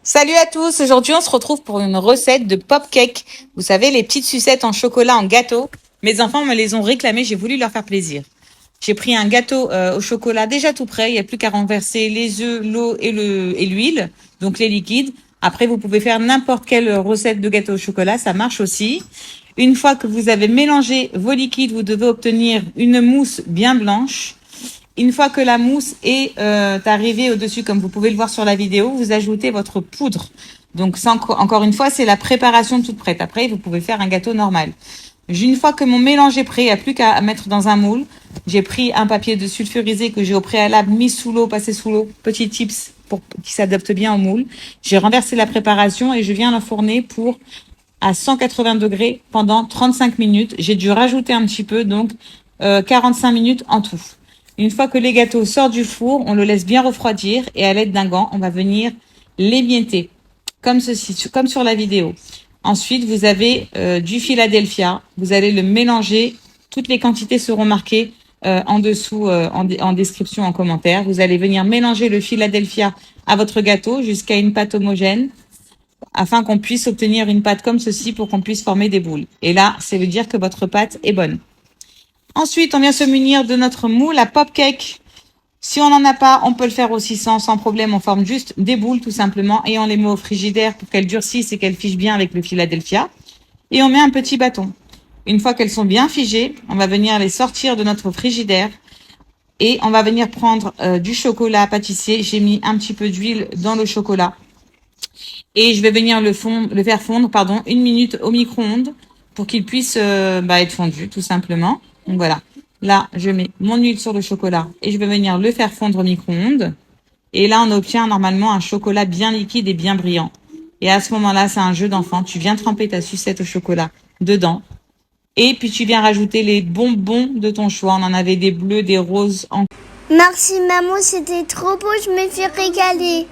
Salut à tous, aujourd'hui on se retrouve pour une recette de pop cake. Vous savez, les petites sucettes en chocolat en gâteau. Mes enfants me les ont réclamées, j'ai voulu leur faire plaisir. J'ai pris un gâteau au chocolat déjà tout prêt, il n'y a plus qu'à renverser les œufs, l'eau et l'huile, donc les liquides. Après, vous pouvez faire n'importe quelle recette de gâteau au chocolat, ça marche aussi. Une fois que vous avez mélangé vos liquides, vous devez obtenir une mousse bien blanche. Une fois que la mousse est arrivée au-dessus, comme vous pouvez le voir sur la vidéo, vous ajoutez votre poudre. Donc, encore une fois, c'est la préparation toute prête. Après, vous pouvez faire un gâteau normal. Une fois que mon mélange est prêt, il n'y a plus qu'à mettre dans un moule. J'ai pris un papier de sulfurisé que j'ai au préalable mis sous l'eau, passé sous l'eau. Petit tips pour qu'il s'adapte bien au moule. J'ai renversé la préparation et je viens l'enfourner pour à 180 degrés pendant 35 minutes. J'ai dû rajouter un petit peu, donc 45 minutes en tout. Une fois que les gâteaux sortent du four, on le laisse bien refroidir et à l'aide d'un gant, on va venir l'émietter, comme ceci, comme sur la vidéo. Ensuite, vous avez du Philadelphia. Vous allez le mélanger. Toutes les quantités seront marquées en dessous, en description, en commentaire. Vous allez venir mélanger le Philadelphia à votre gâteau jusqu'à une pâte homogène afin qu'on puisse obtenir une pâte comme ceci pour qu'on puisse former des boules. Et là, ça veut dire que votre pâte est bonne. Ensuite, on vient se munir de notre moule à pop cake. Si on n'en a pas, on peut le faire aussi sans problème. On forme juste des boules tout simplement et on les met au frigidaire pour qu'elles durcissent et qu'elles figent bien avec le Philadelphia. Et on met un petit bâton. Une fois qu'elles sont bien figées, on va venir les sortir de notre frigidaire et on va venir prendre du chocolat pâtissier. J'ai mis un petit peu d'huile dans le chocolat et je vais venir le faire fondre, 1 minute au micro-ondes pour qu'il puisse être fondu tout simplement. Donc voilà. Là, je mets mon huile sur le chocolat et je vais venir le faire fondre au micro-ondes. Et là, on obtient normalement un chocolat bien liquide et bien brillant. Et à ce moment-là, c'est un jeu d'enfant. Tu viens tremper ta sucette au chocolat dedans. Et puis, tu viens rajouter les bonbons de ton choix. On en avait des bleus, des roses. Merci maman, c'était trop beau, je me suis régalée.